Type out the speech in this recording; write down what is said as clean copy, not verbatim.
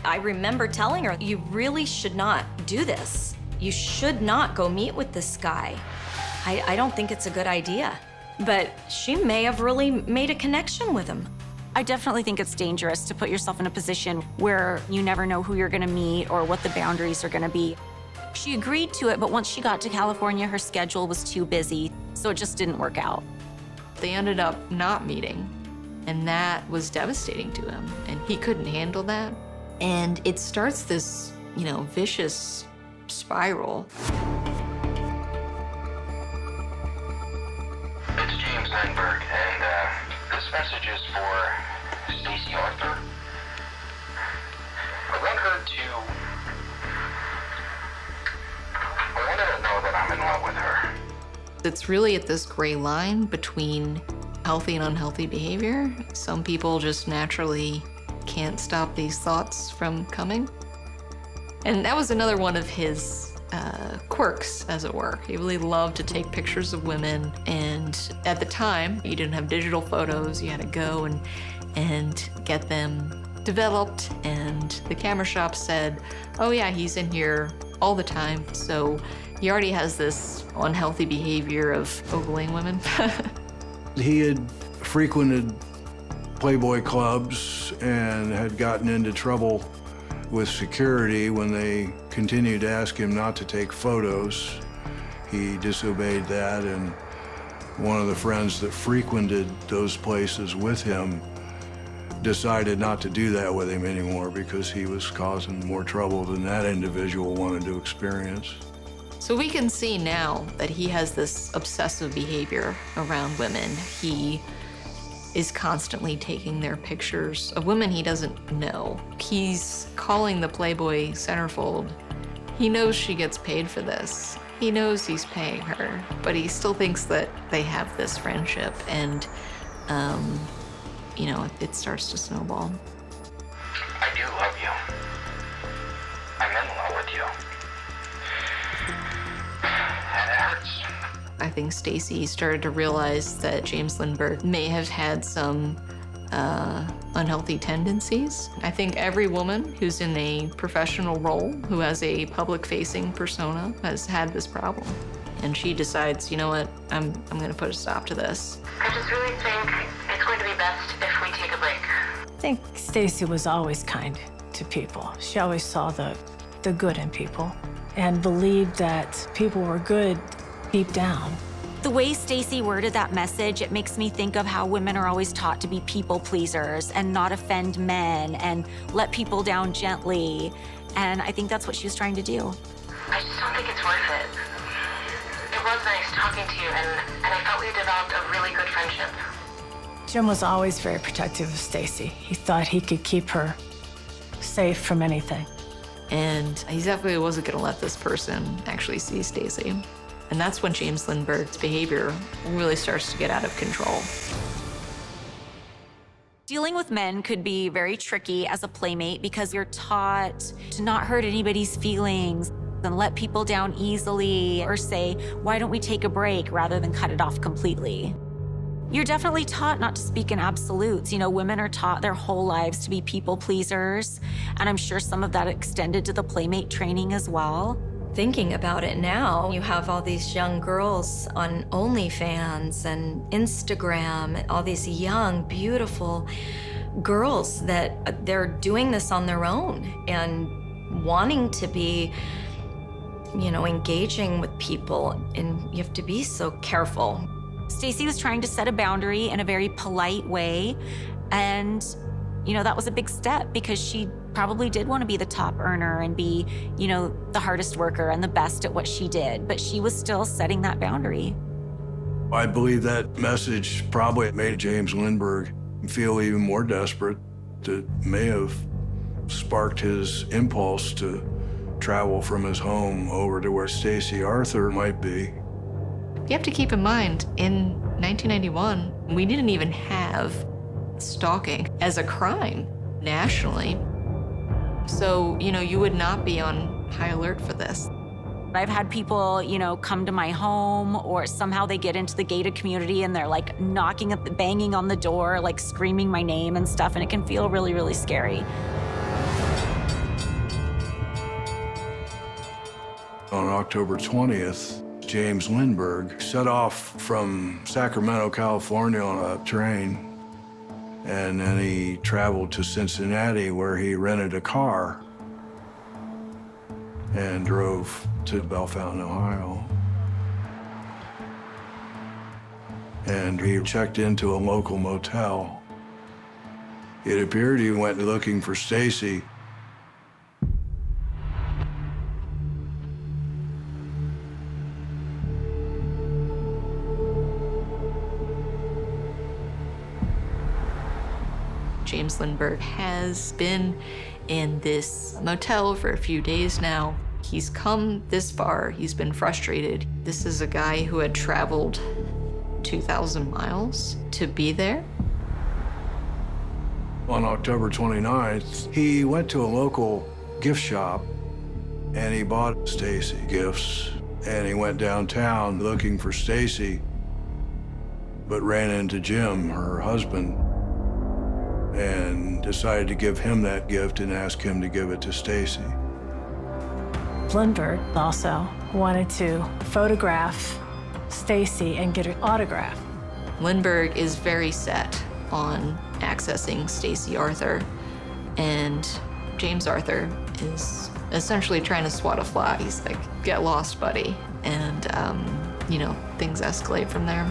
I remember telling her, you really should not do this. You should not go meet with this guy. I don't think it's a good idea. But she may have really made a connection with him. I definitely think it's dangerous to put yourself in a position where you never know who you're gonna meet or what the boundaries are gonna be. She agreed to it, but once she got to California, her schedule was too busy, so it just didn't work out. They ended up not meeting, and that was devastating to him, and he couldn't handle that. And it starts this, vicious spiral. It's James Lindbergh, and this message is for Stacy Arthur. I want her to know that I'm in love with her. It's really at this gray line between healthy and unhealthy behavior. Some people just naturally can't stop these thoughts from coming. And that was another one of his quirks, as it were. He really loved to take pictures of women, and at the time, you didn't have digital photos. You had to go and get them developed, and the camera shop said, oh yeah, he's in here all the time, so he already has this unhealthy behavior of ogling women. He had frequented Playboy clubs and had gotten into trouble with security when they continued to ask him not to take photos. He disobeyed that, and one of the friends that frequented those places with him decided not to do that with him anymore because he was causing more trouble than that individual wanted to experience. So we can see now that he has this obsessive behavior around women. He is constantly taking their pictures of women he doesn't know. He's calling the Playboy centerfold. He knows she gets paid for this. He knows he's paying her, but he still thinks that they have this friendship, and it starts to snowball. I do love you. I'm in love with you. And it hurts. I think Stacy started to realize that James Lindbergh may have had some unhealthy tendencies. I think every woman who's in a professional role, who has a public-facing persona, has had this problem. And she decides, you know what, I'm gonna put a stop to this. I just really think it's going to be best if we take a break. I think Stacy was always kind to people. She always saw the good in people and believed that people were good deep down. The way Stacy worded that message, it makes me think of how women are always taught to be people pleasers and not offend men and let people down gently. And I think that's what she was trying to do. I just don't think it's worth it. It was nice talking to you, and I felt we developed a really good friendship. Jim was always very protective of Stacy. He thought he could keep her safe from anything. And he definitely wasn't gonna let this person actually see Stacy. And that's when James Lindbergh's behavior really starts to get out of control. Dealing with men could be very tricky as a playmate because you're taught to not hurt anybody's feelings and let people down easily, or say, why don't we take a break, rather than cut it off completely. You're definitely taught not to speak in absolutes. Women are taught their whole lives to be people pleasers, and I'm sure some of that extended to the playmate training as well. Thinking about it now, you have all these young girls on OnlyFans and Instagram, all these young, beautiful girls that they're doing this on their own and wanting to be, engaging with people, and you have to be so careful. Stacy was trying to set a boundary in a very polite way, and that was a big step because she probably did want to be the top earner and be, the hardest worker and the best at what she did, but she was still setting that boundary. I believe that message probably made James Lindbergh feel even more desperate. That may have sparked his impulse to travel from his home over to where Stacy Arthur might be. You have to keep in mind, in 1991, we didn't even have stalking as a crime nationally. So, you would not be on high alert for this. I've had people, come to my home, or somehow they get into the gated community and they're like banging on the door, like screaming my name and stuff, and it can feel really, really scary. On October 20th, James Lindbergh set off from Sacramento, California on a train, and then he traveled to Cincinnati where he rented a car and drove to Bellefontaine, Ohio. And he checked into a local motel. It appeared he went looking for Stacy. James Lindbergh has been in this motel for a few days now. He's come this far, he's been frustrated. This is a guy who had traveled 2,000 miles to be there. On October 29th, he went to a local gift shop and he bought Stacy gifts, and he went downtown looking for Stacy, but ran into Jim, her husband, and decided to give him that gift and ask him to give it to Stacy. Lindbergh also wanted to photograph Stacy and get her autograph. Lindbergh is very set on accessing Stacy Arthur, and James Arthur is essentially trying to swat a fly. He's like, get lost, buddy. And, things escalate from there.